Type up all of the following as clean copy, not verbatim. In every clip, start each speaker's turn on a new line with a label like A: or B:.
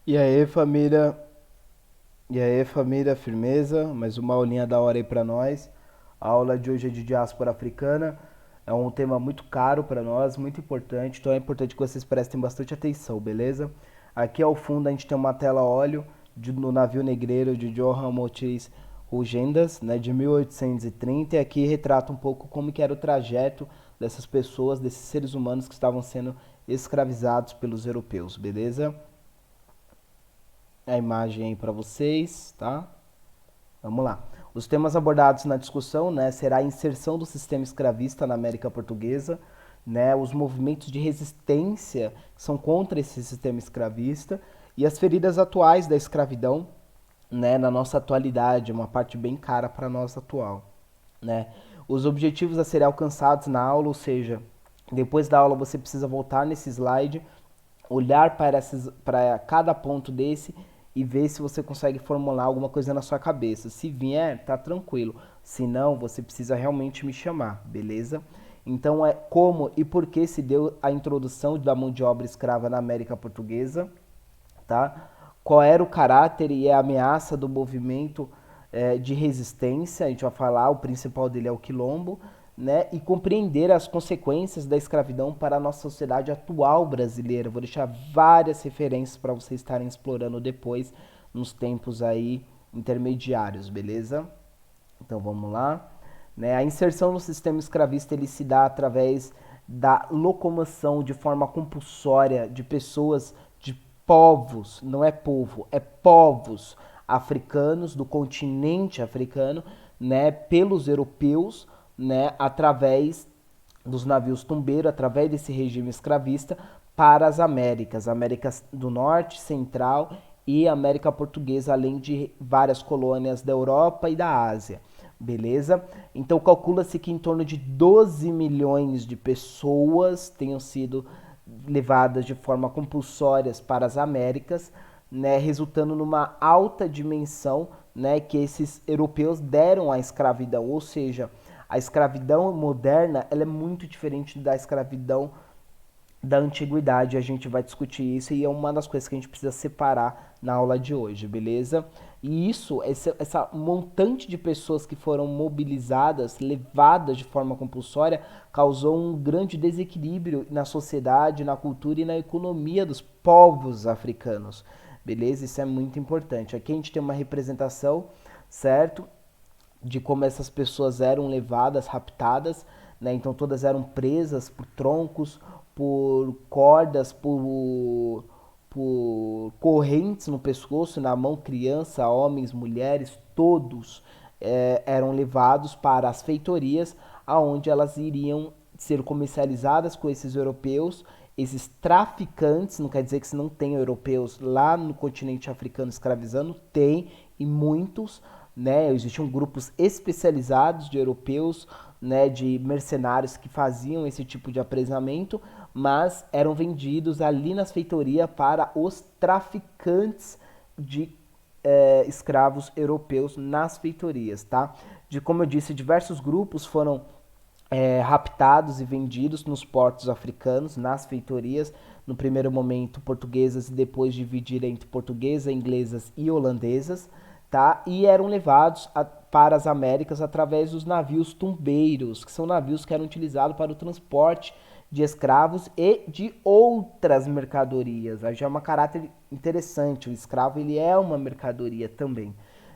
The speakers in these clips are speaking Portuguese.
A: E aí, família? E aí, família? Firmeza? Mais uma aulinha da hora aí pra nós. A aula de hoje é de diáspora africana. É um tema muito caro pra nós, muito importante. Então é importante que vocês prestem bastante atenção, beleza? Aqui ao fundo a gente tem uma tela óleo no navio negreiro de Johann Motis Rugendas, né, de 1830. E aqui retrata um pouco como que era o trajeto dessas pessoas, desses seres humanos que estavam sendo escravizados pelos europeus, beleza? A imagem aí para vocês, tá? Vamos lá. Os temas abordados na discussão, né, será a inserção do sistema escravista na América Portuguesa, né, os movimentos de resistência que são contra esse sistema escravista e as feridas atuais da escravidão, né, na nossa atualidade, uma parte bem cara para nós atual, né? Os objetivos a serem alcançados na aula, ou seja, depois da aula você precisa voltar nesse slide, olhar para cada ponto desse e ver se você consegue formular alguma coisa na sua cabeça. Se vier, tá tranquilo. Se não, você precisa realmente me chamar, beleza? Então é como e por que se deu a introdução da mão de obra escrava na América Portuguesa, tá? Qual era o caráter e a ameaça do movimento de resistência, a gente vai falar, o principal dele é o quilombo, né? E compreender as consequências da escravidão para a nossa sociedade atual brasileira. Vou deixar várias referências para vocês estarem explorando depois, nos tempos aí intermediários, beleza? Então vamos lá. Né? A inserção no sistema escravista ele se dá através da locomoção de forma compulsória de pessoas, de povos, não é povo, é povos africanos do continente africano, né, pelos europeus, né, através dos navios tumbeiro, através desse regime escravista, para as Américas, Américas do Norte, Central e América Portuguesa, além de várias colônias da Europa e da Ásia. Beleza? Então calcula-se que em torno de 12 milhões de pessoas tenham sido levadas de forma compulsória para as Américas, né, resultando numa alta dimensão, né, que esses europeus deram à escravidão, ou seja, a escravidão moderna ela é muito diferente da escravidão da antiguidade. A gente vai discutir isso e é uma das coisas que a gente precisa separar na aula de hoje, beleza? E isso, essa montante de pessoas que foram mobilizadas, levadas de forma compulsória, causou um grande desequilíbrio na sociedade, na cultura e na economia dos povos africanos, beleza? Isso é muito importante. Aqui a gente tem uma representação, certo? De como essas pessoas eram levadas, raptadas, né? Então todas eram presas por troncos, por cordas, por correntes no pescoço, na mão, criança, homens, mulheres, todos eram levados para as feitorias, aonde elas iriam ser comercializadas com esses europeus, esses traficantes. Não quer dizer que se não tem europeus lá no continente africano escravizando, tem, e muitos, né? Existiam grupos especializados de europeus, né, de mercenários que faziam esse tipo de apresamento, mas eram vendidos ali nas feitorias para os traficantes de escravos europeus nas feitorias, tá? De como eu disse, diversos grupos foram raptados e vendidos nos portos africanos, nas feitorias, no primeiro momento portuguesas e depois dividir entre portuguesas, inglesas e holandesas, tá? E eram levados para as Américas através dos navios tumbeiros, que são navios que eram utilizados para o transporte de escravos e de outras mercadorias. Aí já é um caráter interessante, o escravo ele é uma mercadoria também.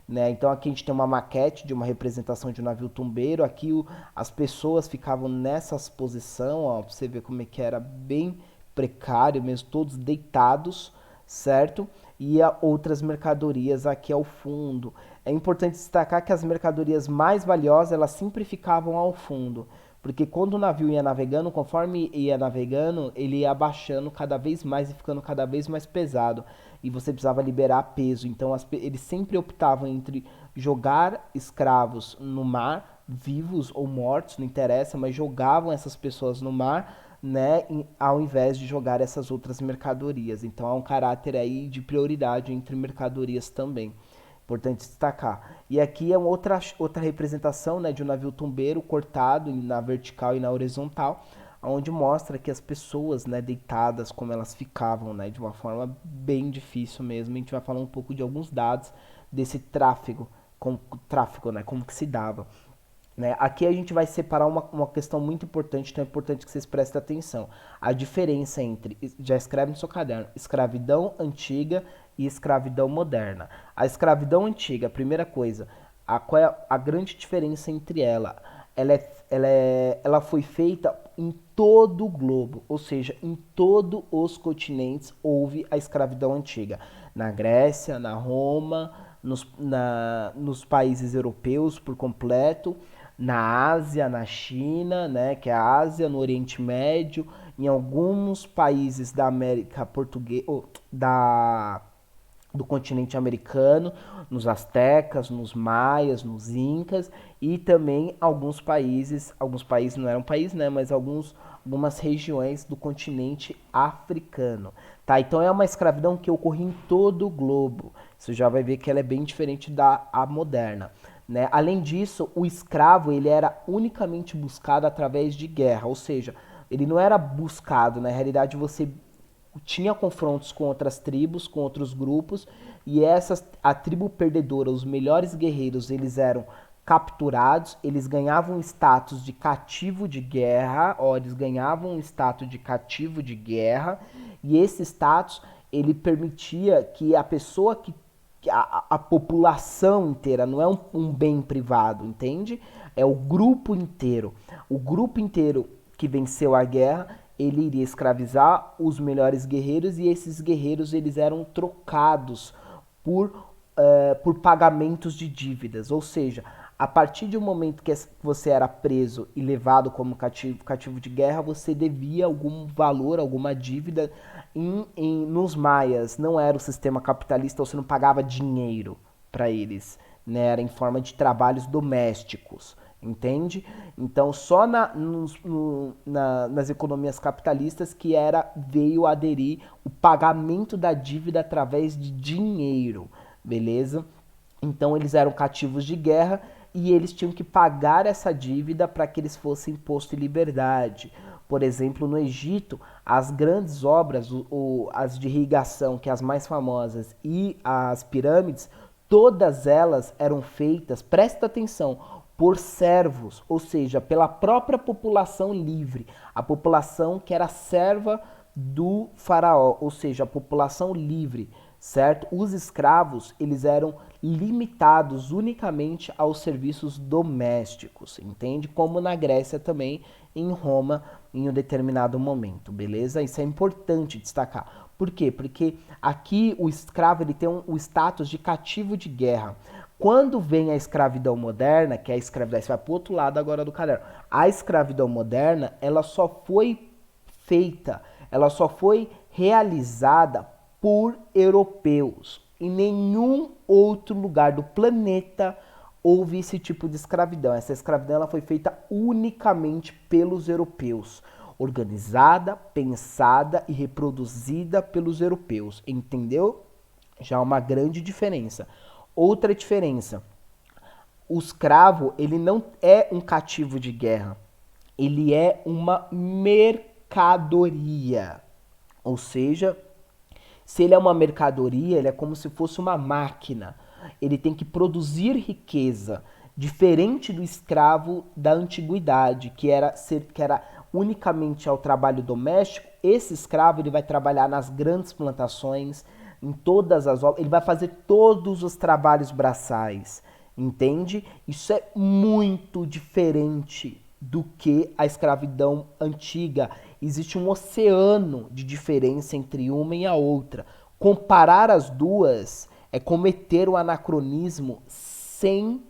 A: Né? Então aqui a gente tem uma maquete de uma representação de um navio tumbeiro. Aqui as pessoas ficavam nessa posição, ó, pra você ver como é que era bem precário mesmo, todos deitados, certo? E outras mercadorias aqui ao fundo. É importante destacar que as mercadorias mais valiosas elas sempre ficavam ao fundo, porque quando o navio ia navegando, conforme ia navegando, ele ia abaixando cada vez mais e ficando cada vez mais pesado. E você precisava liberar peso. Então eles sempre optavam entre jogar escravos no mar, vivos ou mortos, não interessa, mas jogavam essas pessoas no mar, né, ao invés de jogar essas outras mercadorias. Então há um caráter aí de prioridade entre mercadorias também. Importante destacar. E aqui é uma outra representação, né, de um navio tumbeiro cortado na vertical e na horizontal, onde mostra que as pessoas, né, deitadas, como elas ficavam, né, de uma forma bem difícil mesmo. A gente vai falar um pouco de alguns dados desse tráfico, né, como que se dava. Né? Aqui a gente vai separar uma questão muito importante, então é importante que vocês prestem atenção. A diferença entre, já escreve no seu caderno, escravidão antiga e escravidão moderna. A escravidão antiga, a primeira coisa, qual é a grande diferença entre ela? Ela foi feita em todo o globo, ou seja, em todos os continentes houve a escravidão antiga. Na Grécia, na Roma, nos países europeus por completo, na Ásia, na China, né, que é a Ásia, no Oriente Médio, em alguns países da América Portuguesa, do continente americano, nos astecas, nos maias, nos incas e também alguns países não eram países, né, mas algumas regiões do continente africano, tá? Então é uma escravidão que ocorria em todo o globo. Você já vai ver que ela é bem diferente da moderna. Né? Além disso, o escravo ele era unicamente buscado através de guerra, ou seja, ele não era buscado, na realidade você tinha confrontos com outras tribos, com outros grupos, e a tribo perdedora, os melhores guerreiros, eles eram capturados, eles ganhavam status de cativo de guerra, eles ganhavam um status de cativo de guerra, e esse status ele permitia que a pessoa que a população inteira, não é um bem privado, entende? É o grupo inteiro. O grupo inteiro que venceu a guerra, ele iria escravizar os melhores guerreiros e esses guerreiros eles eram trocados por pagamentos de dívidas. Ou seja, a partir de um momento que você era preso e levado como cativo de guerra, você devia algum valor, alguma dívida nos maias. Não era o sistema capitalista, você não pagava dinheiro para eles, né? Era em forma de trabalhos domésticos, entende? Então só nas economias capitalistas que veio aderir o pagamento da dívida através de dinheiro, beleza? Então eles eram cativos de guerra e eles tinham que pagar essa dívida para que eles fossem postos em liberdade. Por exemplo, no Egito, as grandes obras, as de irrigação, que é as mais famosas, e as pirâmides, todas elas eram feitas, presta atenção, por servos, ou seja, pela própria população livre, a população que era serva do faraó, ou seja, a população livre, certo? Os escravos, eles eram limitados unicamente aos serviços domésticos, entende? Como na Grécia também, em Roma, em um determinado momento, beleza? Isso é importante destacar. Por quê? Porque aqui o escravo ele tem o status de cativo de guerra. Quando vem a escravidão moderna, que é a escravidão, você vai para o outro lado agora do caderno. A escravidão moderna, ela só foi feita, ela só foi realizada por europeus. Em nenhum outro lugar do planeta houve esse tipo de escravidão. Essa escravidão ela foi feita unicamente pelos europeus, organizada, pensada e reproduzida pelos europeus. Entendeu? Já é uma grande diferença. Outra diferença, o escravo ele não é um cativo de guerra, ele é uma mercadoria. Ou seja, se ele é uma mercadoria, ele é como se fosse uma máquina. Ele tem que produzir riqueza, diferente do escravo da antiguidade, que era unicamente ao trabalho doméstico. Esse escravo ele vai trabalhar nas grandes plantações, em todas as obras, ele vai fazer todos os trabalhos braçais, entende? Isso é muito diferente do que a escravidão antiga. Existe um oceano de diferença entre uma e a outra. Comparar as duas é cometer o anacronismo sem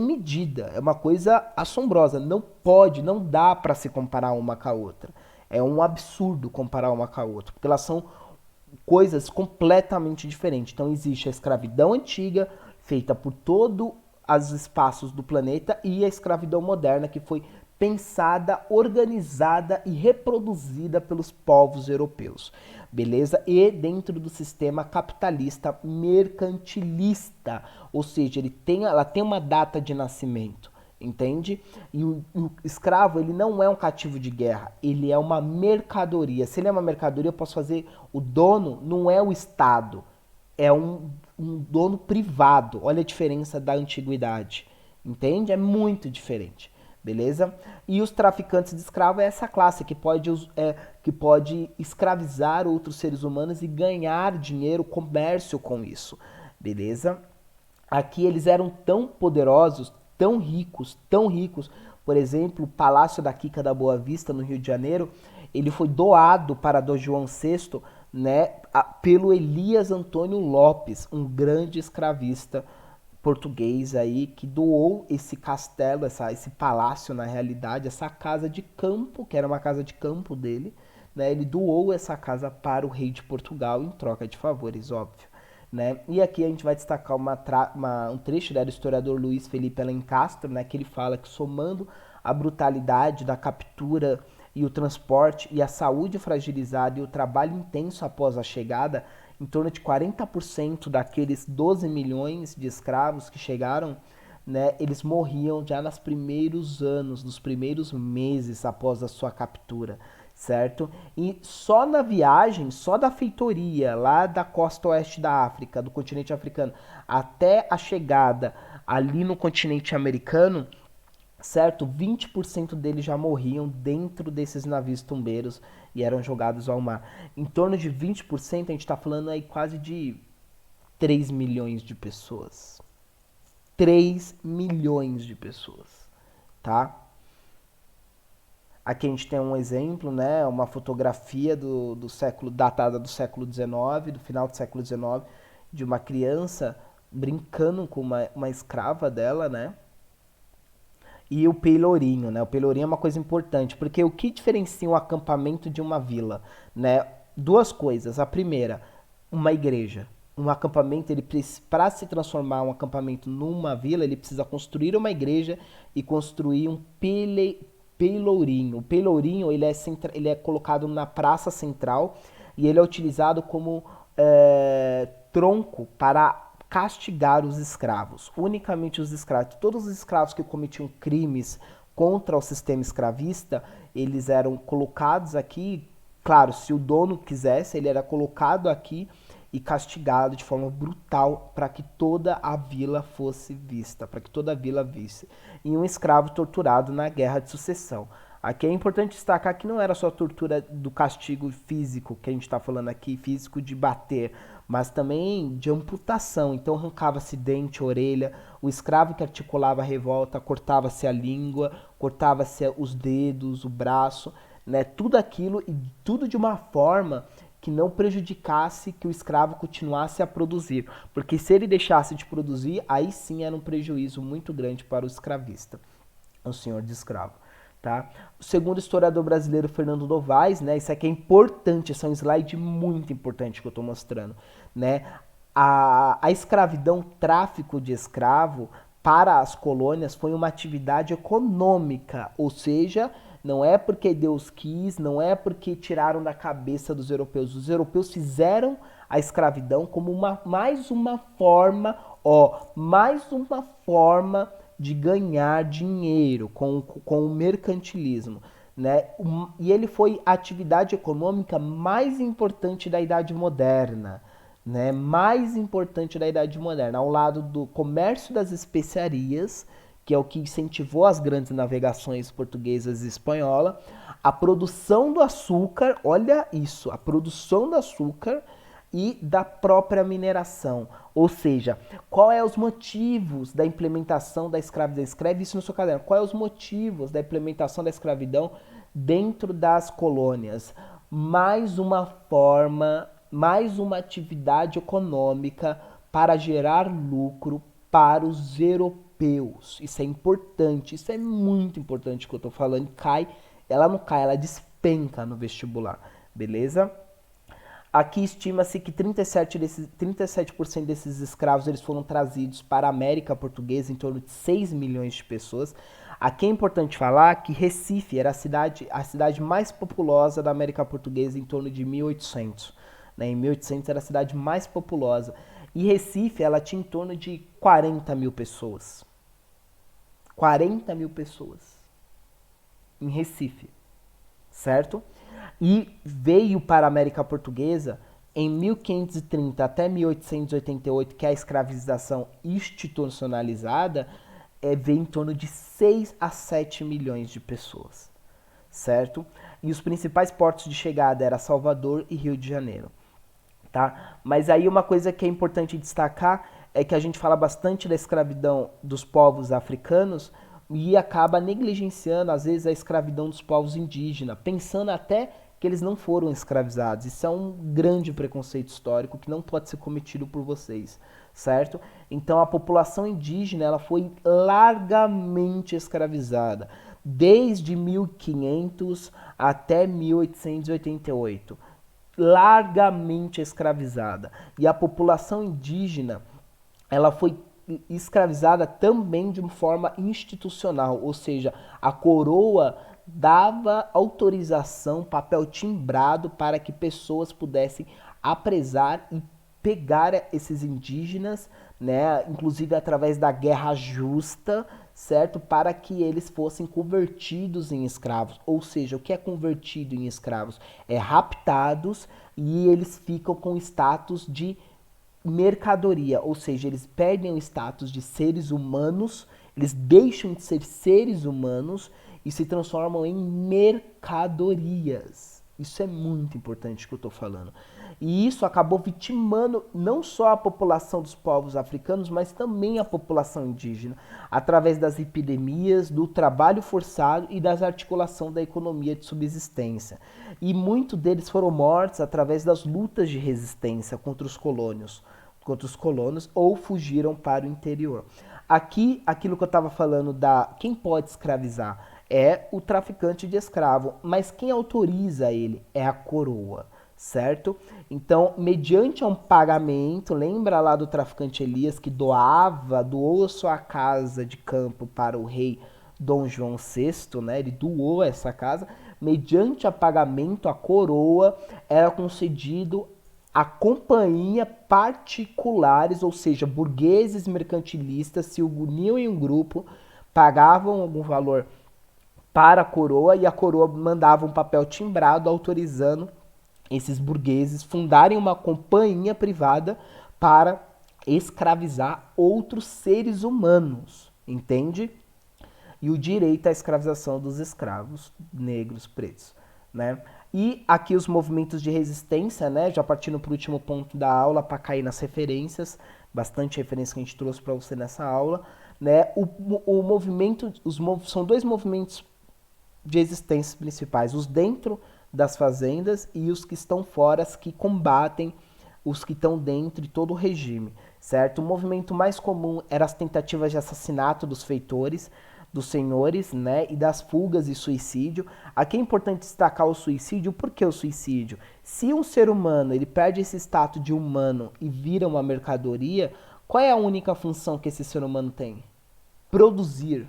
A: medida. É uma coisa assombrosa. Não pode, não dá para se comparar uma com a outra. É um absurdo comparar uma com a outra, porque elas são coisas completamente diferentes. Então existe a escravidão antiga, feita por todos os espaços do planeta, e a escravidão moderna, que foi pensada, organizada e reproduzida pelos povos europeus. Beleza? E dentro do sistema capitalista mercantilista, ou seja, ela tem uma data de nascimento. entende? E o escravo, ele não é um cativo de guerra, ele é uma mercadoria. Se ele é uma mercadoria, eu posso fazer... O dono não é o Estado, é um dono privado. Olha a diferença da antiguidade, entende? É muito diferente, beleza? E os traficantes de escravo é essa classe que pode escravizar outros seres humanos e ganhar dinheiro, comércio com isso, beleza? Aqui eles eram tão poderosos, tão ricos. Por exemplo, o Palácio da Quica da Boa Vista, no Rio de Janeiro, ele foi doado para Dom João VI, né, pelo Elias Antônio Lopes, um grande escravista português aí, que doou esse castelo, esse palácio, na realidade, essa casa de campo, que era uma casa de campo dele, né, ele doou essa casa para o rei de Portugal em troca de favores, óbvio. Né? E aqui a gente vai destacar um trecho, né, do historiador Luiz Felipe Alencastro, né, que ele fala que somando a brutalidade da captura e o transporte e a saúde fragilizada e o trabalho intenso após a chegada, em torno de 40% daqueles 12 milhões de escravos que chegaram, né, eles morriam já nos primeiros anos, nos primeiros meses após a sua captura, certo? E só na viagem, só da feitoria lá da costa oeste da África, do continente africano, até a chegada ali no continente americano, certo? 20% deles já morriam dentro desses navios tumbeiros e eram jogados ao mar. Em torno de 20%, a gente está falando aí quase de 3 milhões de pessoas. 3 milhões de pessoas, tá? Aqui a gente tem um exemplo, né, uma fotografia do século, datada do século XIX, do final do século XIX, de uma criança brincando com uma escrava dela, né? E o pelourinho, né? O pelourinho é uma coisa importante, porque o que diferencia um acampamento de uma vila, né? Duas coisas. A primeira, uma igreja. Um acampamento, ele para se transformar um acampamento numa vila, ele precisa construir uma igreja e construir um pelourinho. O pelourinho, ele é colocado na praça central e ele é utilizado como tronco para castigar os escravos, unicamente os escravos. Todos os escravos que cometiam crimes contra o sistema escravista, eles eram colocados aqui, claro, se o dono quisesse, ele era colocado aqui e castigado de forma brutal para que toda a vila fosse vista, para que toda a vila visse. E um escravo torturado na Guerra de Sucessão. Aqui é importante destacar que não era só a tortura do castigo físico, que a gente está falando aqui, físico de bater, mas também de amputação. Então arrancava-se dente, orelha, o escravo que articulava a revolta, cortava-se a língua, cortava-se os dedos, o braço, né? Tudo aquilo e tudo de uma forma que não prejudicasse que o escravo continuasse a produzir. Porque se ele deixasse de produzir, aí sim era um prejuízo muito grande para o escravista, o senhor de escravo. Tá? O segundo historiador brasileiro, Fernando Novaes, né? Isso aqui é importante, esse é um slide muito importante que eu estou mostrando. Né? A escravidão, tráfico de escravo para as colônias foi uma atividade econômica, ou seja, não é porque Deus quis, não é porque tiraram da cabeça dos europeus. Os europeus fizeram a escravidão como mais uma forma de ganhar dinheiro com o mercantilismo. Né? E ele foi a atividade econômica mais importante da Idade Moderna. Né? Mais importante da Idade Moderna, ao lado do comércio das especiarias, que é o que incentivou as grandes navegações portuguesas e espanhola, a produção do açúcar, olha isso, a produção do açúcar e da própria mineração. Ou seja, qual é os motivos da implementação da escravidão? Escreve isso no seu caderno. Quais os motivos da implementação da escravidão dentro das colônias? Mais uma forma, mais uma atividade econômica para gerar lucro para os europeus. Isso é importante, isso é muito importante que eu estou falando. Ela não cai, ela despenca no vestibular, beleza? Aqui estima-se que 37% desses escravos eles foram trazidos para a América Portuguesa, em torno de 6 milhões de pessoas. Aqui é importante falar que Recife era a cidade mais populosa da América Portuguesa em torno de 1800. Né? Em 1800 era a cidade mais populosa. E Recife ela tinha em torno de 40 mil pessoas. 40 mil pessoas em Recife, certo? E veio para a América Portuguesa em 1530 até 1888, que é a escravização institucionalizada, veio em torno de 6 a 7 milhões de pessoas, certo? E os principais portos de chegada eram Salvador e Rio de Janeiro, tá? Mas aí uma coisa que é importante destacar é que a gente fala bastante da escravidão dos povos africanos e acaba negligenciando, às vezes, a escravidão dos povos indígenas, pensando até que eles não foram escravizados. Isso é um grande preconceito histórico que não pode ser cometido por vocês, certo? Então a população indígena ela foi largamente escravizada, desde 1500 até 1888, largamente escravizada. E a população indígena ela foi escravizada também de uma forma institucional, ou seja, a coroa dava autorização, papel timbrado para que pessoas pudessem apresar e pegar esses indígenas, né, inclusive através da guerra justa, certo, para que eles fossem convertidos em escravos. Ou seja, o que é convertido em escravos? É raptados e eles ficam com status de mercadoria, ou seja, eles perdem o status de seres humanos, eles deixam de ser seres humanos e se transformam em mercadorias. Isso é muito importante que eu estou falando. E isso acabou vitimando não só a população dos povos africanos, mas também a população indígena, através das epidemias, do trabalho forçado e das articulações da economia de subsistência. E muitos deles foram mortos através das lutas de resistência contra os colonos ou fugiram para o interior. Aqui, aquilo que eu estava falando da quem pode escravizar é o traficante de escravo, mas quem autoriza ele é a coroa, certo? Então, mediante um pagamento, lembra lá do traficante Elias que doou sua casa de campo para o rei Dom João VI, né? Ele doou essa casa, mediante a pagamento, a coroa era concedido a companhia particulares, ou seja, burgueses mercantilistas se uniam em um grupo, pagavam algum valor para a coroa e a coroa mandava um papel timbrado autorizando esses burgueses fundarem uma companhia privada para escravizar outros seres humanos, entende? E o direito à escravização dos escravos negros, pretos, né? E aqui os movimentos de resistência, né? Já partindo para o último ponto da aula, para cair nas referências, bastante referência que a gente trouxe para você nessa aula, né? O movimento, são dois movimentos de existências principais, os dentro das fazendas e os que estão fora, que combatem os que estão dentro de todo o regime, certo? O movimento mais comum era as tentativas de assassinato dos feitores, dos senhores, né, e das fugas e suicídio. Aqui é importante destacar o suicídio. Por que o suicídio? Se um ser humano ele perde esse status de humano e vira uma mercadoria, qual é a única função que esse ser humano tem? Produzir.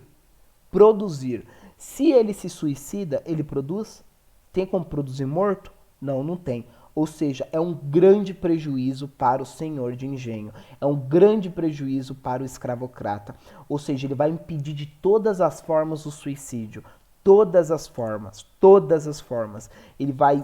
A: Produzir. Se ele se suicida, ele produz? Tem como produzir morto? Não, não tem. Ou seja, é um grande prejuízo para o senhor de engenho. É um grande prejuízo para o escravocrata. Ou seja, ele vai impedir de todas as formas o suicídio. Todas as formas. Todas as formas. Ele vai...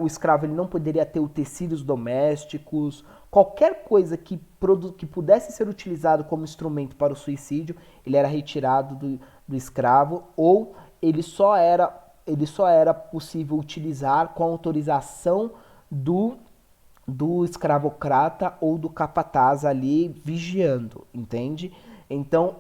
A: o escravo ele não poderia ter utensílios domésticos. Qualquer coisa que pudesse ser utilizado como instrumento para o suicídio, ele era retirado do escravo, ou ele só era possível utilizar com a autorização do escravocrata ou do capataz ali vigiando, entende? Então,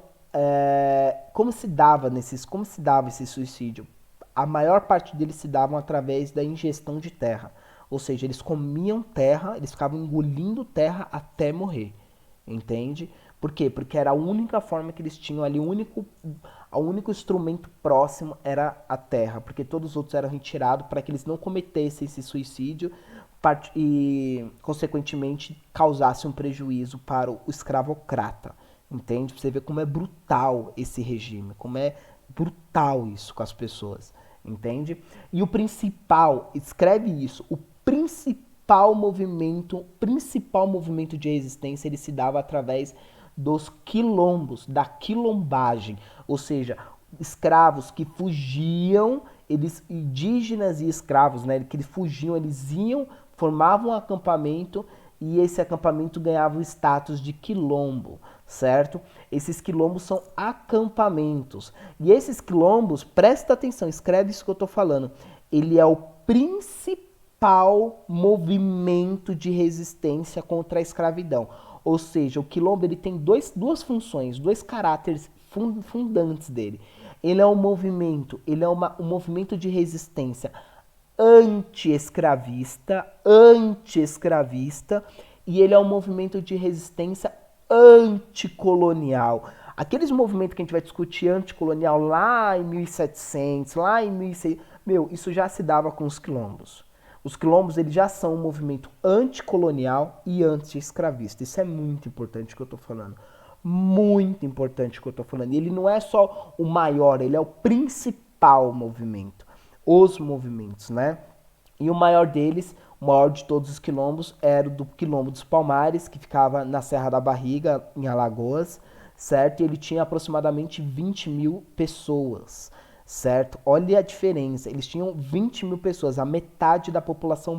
A: como se dava esse suicídio? A maior parte deles se davam através da ingestão de terra. Ou seja, eles comiam terra, eles ficavam engolindo terra até morrer, entende? Por quê? Porque era a única forma que eles tinham ali, o único instrumento próximo era a terra, porque todos os outros eram retirados para que eles não cometessem esse suicídio e, consequentemente, causasse um prejuízo para o escravocrata, entende? Você vê como é brutal esse regime, como é brutal isso com as pessoas, entende? E o principal, escreve isso, o principal movimento de resistência, ele se dava através dos quilombos, da quilombagem. ou seja, escravos que fugiam, eles indígenas e escravos, né, que eles fugiam, eles iam, formavam um acampamento e esse acampamento ganhava o status de quilombo, certo? Esses quilombos são acampamentos. E esses quilombos, presta atenção, escreve isso que eu estou falando, ele é o principal movimento de resistência contra a escravidão. Ou seja, o quilombo ele tem duas funções, dois caráteres fundantes dele. Ele é um movimento, ele é um movimento de resistência anti-escravista, e ele é um movimento de resistência anticolonial. Aqueles movimentos que a gente vai discutir anticolonial lá em 1700, lá em 1600, isso já se dava com os quilombos. Os quilombos eles já são um movimento anticolonial e anti-escravista. Isso é muito importante que eu estou falando. Muito importante que eu estou falando. E ele não é só o maior, ele é o principal movimento. Os movimentos, né? E o maior deles, o maior de todos os quilombos, era o do Quilombo dos Palmares, que ficava na Serra da Barriga, em Alagoas, certo? E ele tinha aproximadamente 20 mil pessoas, certo? Olha a diferença, eles tinham 20 mil pessoas, a metade da população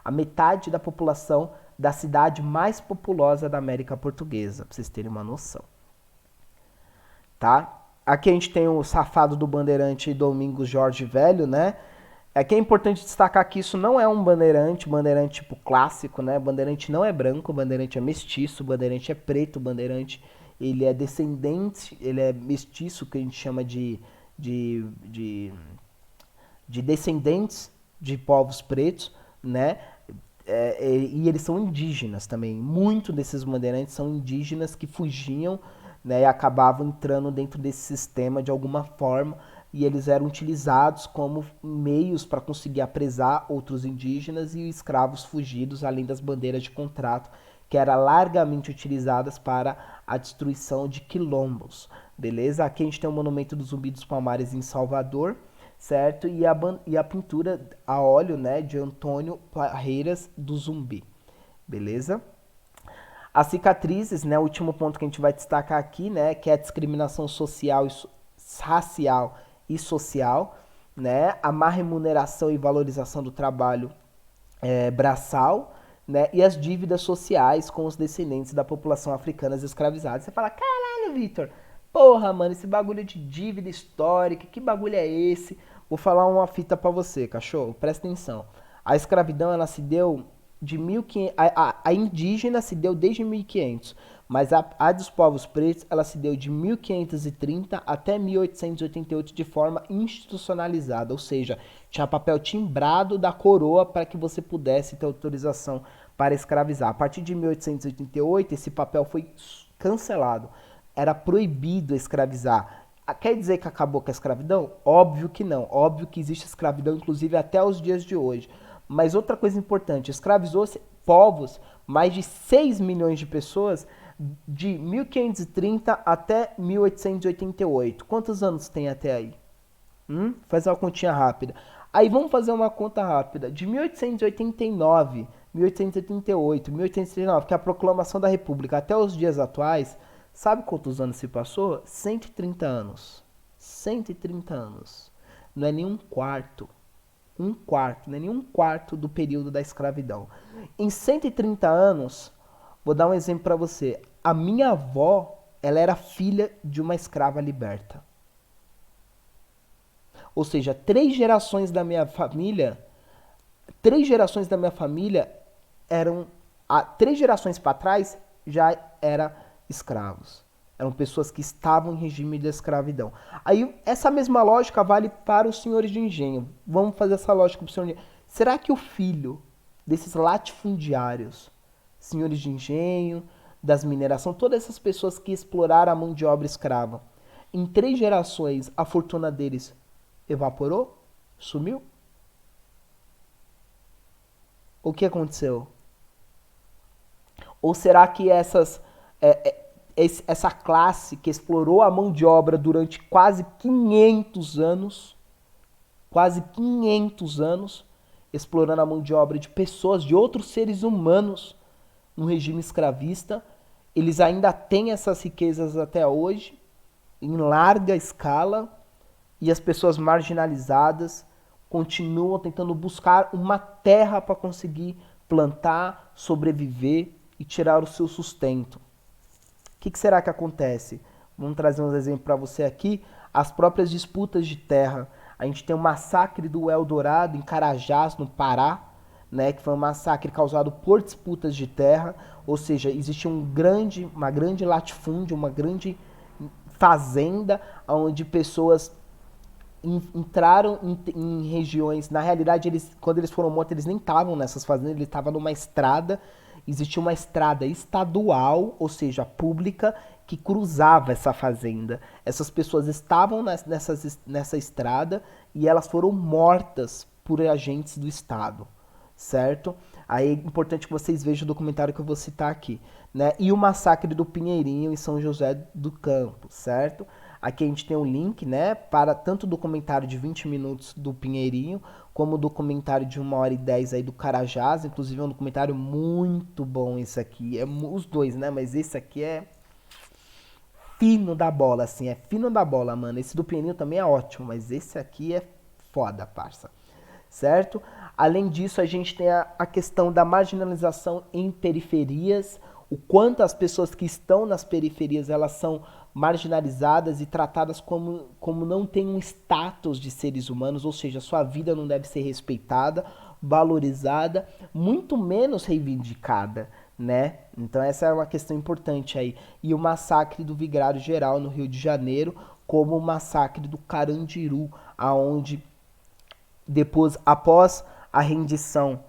A: a metade da população da cidade mais populosa da América Portuguesa, pra vocês terem uma noção. Tá? Aqui a gente tem o safado do bandeirante Domingos Jorge Velho, né? Aqui é importante destacar que isso não é um bandeirante tipo clássico, né? Bandeirante não é branco, bandeirante é mestiço, bandeirante é preto, bandeirante ele é descendente, ele é mestiço, que a gente chama de descendentes de povos pretos, né? E eles são indígenas também. Muitos desses bandeirantes são indígenas que fugiam, né, e acabavam entrando dentro desse sistema de alguma forma, e eles eram utilizados como meios para conseguir apresar outros indígenas e escravos fugidos, além das bandeiras de contrato, que eram largamente utilizadas para a destruição de quilombos. Beleza? Aqui a gente tem o Monumento do Zumbi dos Palmares em Salvador, certo? E a pintura a óleo, né, de Antônio Parreiras do Zumbi. Beleza? As cicatrizes, né, o último ponto que a gente vai destacar aqui, né, que é a discriminação social, racial e social, né, a má remuneração e valorização do trabalho braçal, né, e as dívidas sociais com os descendentes da população africana escravizada. Você fala, caralho, Vitor, porra, mano, esse bagulho de dívida histórica, que bagulho é esse? Vou falar uma fita pra você, cachorro, presta atenção. A escravidão, ela se deu de 1500, a indígena se deu desde 1500, mas a dos povos pretos, ela se deu de 1530 até 1888 de forma institucionalizada, ou seja, tinha papel timbrado da coroa para que você pudesse ter autorização para escravizar. A partir de 1888, esse papel foi cancelado. Era proibido escravizar. Quer dizer que acabou com a escravidão? Óbvio que não. Óbvio que existe escravidão, inclusive até os dias de hoje. Mas outra coisa importante, escravizou povos, mais de 6 milhões de pessoas, de 1530 até 1888. Quantos anos tem até aí? Faz uma continha rápida. Aí vamos fazer uma conta rápida. De 1889, 1888, 1839, que é a proclamação da República, até os dias atuais, sabe quantos anos se passou? 130 anos. 130 anos. Não é nem um quarto. Não é nem um quarto do período da escravidão. Em 130 anos, vou dar um exemplo para você. A minha avó, ela era filha de uma escrava liberta. Ou seja, 3 gerações da minha família eram, 3 gerações para trás já eram escravos. Eram pessoas que estavam em regime de escravidão. Aí, essa mesma lógica vale para os senhores de engenho. Vamos fazer essa lógica para o senhor de engenho. Será que o filho desses latifundiários, senhores de engenho, das mineração, todas essas pessoas que exploraram a mão de obra escrava, em 3 gerações a fortuna deles evaporou? Sumiu? O que aconteceu? Ou será que essa classe que explorou a mão de obra durante quase 500 anos, explorando a mão de obra de pessoas, de outros seres humanos no regime escravista, eles ainda têm essas riquezas até hoje? em larga escala e as pessoas marginalizadas continuam tentando buscar uma terra para conseguir plantar, sobreviver e tirar o seu sustento. O que será que acontece? Vamos trazer uns exemplos para você aqui. As próprias disputas de terra. A gente tem o massacre do Eldorado em Carajás, no Pará, né, que foi um massacre causado por disputas de terra, ou seja, existe uma grande latifúndio, uma grande fazenda, onde pessoas entraram em regiões, na realidade, quando eles foram mortos, eles nem estavam nessas fazendas, eles estavam numa estrada, existia uma estrada estadual, ou seja, pública, que cruzava essa fazenda. Essas pessoas estavam nessa estrada e elas foram mortas por agentes do Estado, certo? Aí é importante que vocês vejam o documentário que eu vou citar aqui, né? E o massacre do Pinheirinho em São José do Campo, certo? Aqui a gente tem um link, né, para tanto o documentário de 20 minutos do Pinheirinho, como o documentário de 1h10 aí do Carajás. Inclusive é um documentário muito bom esse aqui. É os dois, né, mas esse aqui é fino da bola, assim, é fino da bola, mano. Esse do Pinheirinho também é ótimo, mas esse aqui é foda, parça. Certo? Além disso, a gente tem a questão da marginalização em periferias, o quanto as pessoas que estão nas periferias, elas são marginalizadas e tratadas como não têm um status de seres humanos, ou seja, sua vida não deve ser respeitada, valorizada, muito menos reivindicada, né? Então essa é uma questão importante aí. E o massacre do Vigário Geral no Rio de Janeiro, como o massacre do Carandiru, aonde depois, após a rendição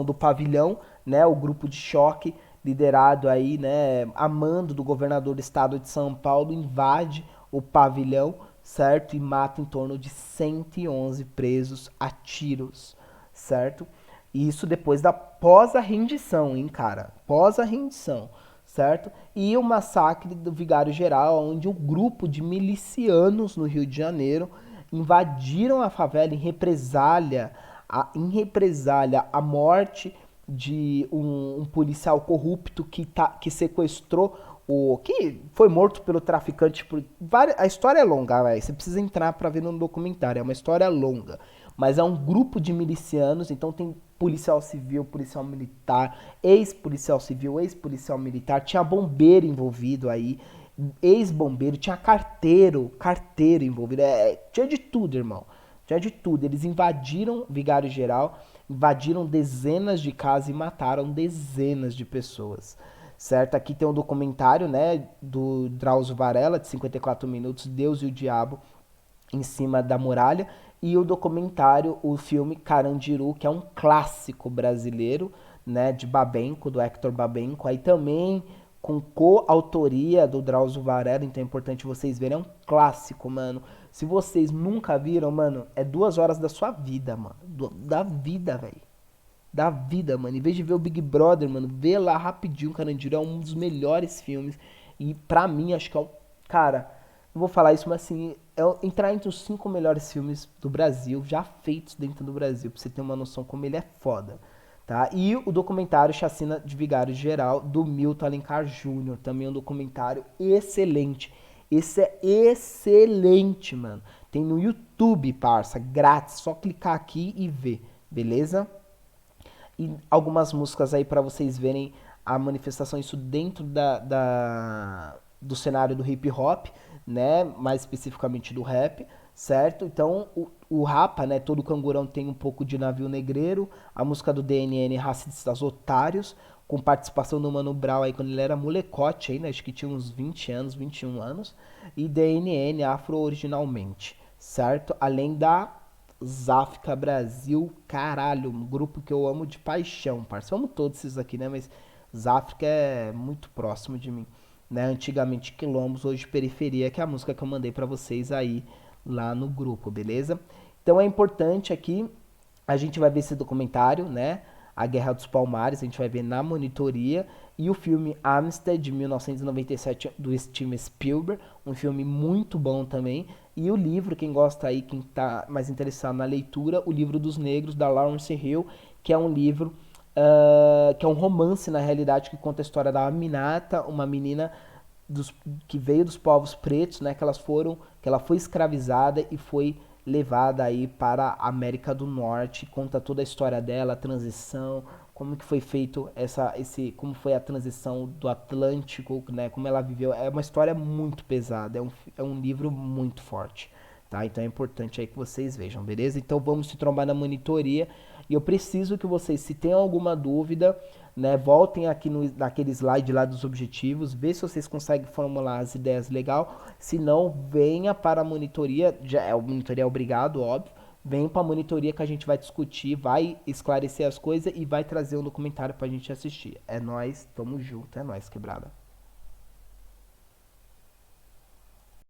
A: do pavilhão, né, o grupo de choque liderado aí, né, a mando do governador do estado de São Paulo, invade o pavilhão, certo? E mata em torno de 111 presos a tiros, certo? E isso depois da pós a rendição, hein, cara? Pós a rendição, certo? E o massacre do Vigário Geral, onde um grupo de milicianos no Rio de Janeiro invadiram a favela em represália à morte de um policial corrupto que sequestrou que foi morto pelo traficante. A história é longa, véio. Você precisa entrar para ver no documentário. É uma história longa. Mas é um grupo de milicianos, então tem policial civil, policial militar, ex-policial civil, ex-policial militar, tinha bombeiro envolvido aí, ex-bombeiro, tinha carteiro envolvido, tinha de tudo, irmão. Tinha de tudo. Eles invadiram Vigário Geral, invadiram dezenas de casas e mataram dezenas de pessoas. Certo? Aqui tem um documentário, né, do Drauzio Varela, de 54 minutos, Deus e o Diabo em Cima da Muralha, e o documentário, o filme Carandiru, que é um clássico brasileiro, né, de Babenco, do Hector Babenco, aí também com coautoria do Drauzio Varela, então é importante vocês verem, é um clássico, mano. Se vocês nunca viram, mano, é 2 horas da sua vida, mano, da vida, velho. Da vida, mano. Em vez de ver o Big Brother, mano, vê lá rapidinho, Carandiru é um dos melhores filmes. E pra mim, acho que é o. Cara, não vou falar isso, mas assim, entrar entre os 5 melhores filmes do Brasil, já feitos dentro do Brasil, pra você ter uma noção como ele é foda. Tá? E o documentário Chacina de Vigário Geral, do Milton Alencar Jr., também é um documentário excelente. Esse é excelente, mano. Tem no YouTube, parça, grátis, só clicar aqui e ver, beleza? E algumas músicas aí para vocês verem a manifestação, isso dentro do cenário do hip hop, né? Mais especificamente do rap, certo? Então o Rapa, né? Todo cangurão tem um pouco de navio negreiro, a música do DNN Racistas Otários, com participação do Mano Brown aí quando ele era molecote ainda, acho que tinha uns 20 anos, 21 anos, e DNN Afro originalmente, certo? Além da Záfrica Brasil, caralho, um grupo que eu amo de paixão, parceiro. Eu amo todos esses aqui, né? Mas Záfrica é muito próximo de mim, né? Antigamente Quilombos, hoje Periferia, que é a música que eu mandei pra vocês aí lá no grupo, beleza? Então é importante aqui, a gente vai ver esse documentário, né? A Guerra dos Palmares, a gente vai ver na monitoria, e o filme Amistad, de 1997, do Steven Spielberg, um filme muito bom também, e o livro, quem gosta aí, quem tá mais interessado na leitura, o Livro dos Negros, da Lawrence Hill, que é um livro, que é um romance, na realidade, que conta a história da Aminata, uma menina dos, que veio dos povos pretos, né, que ela foi escravizada e foi levada aí para a América do Norte, conta toda a história dela, a transição, como que foi feito como foi a transição do Atlântico, né, como ela viveu. É uma história muito pesada, é um livro muito forte, tá? Então é importante aí que vocês vejam, beleza? Então vamos se trombar na monitoria e eu preciso que vocês, se tem alguma dúvida, né, voltem aqui naquele slide lá dos objetivos, vê se vocês conseguem formular as ideias legal. Se não, venha para a monitoria, o monitoria é obrigado, óbvio. Vem para a monitoria que a gente vai discutir, vai esclarecer as coisas e vai trazer um documentário para a gente assistir. É nós, tamo junto, é nós, quebrada.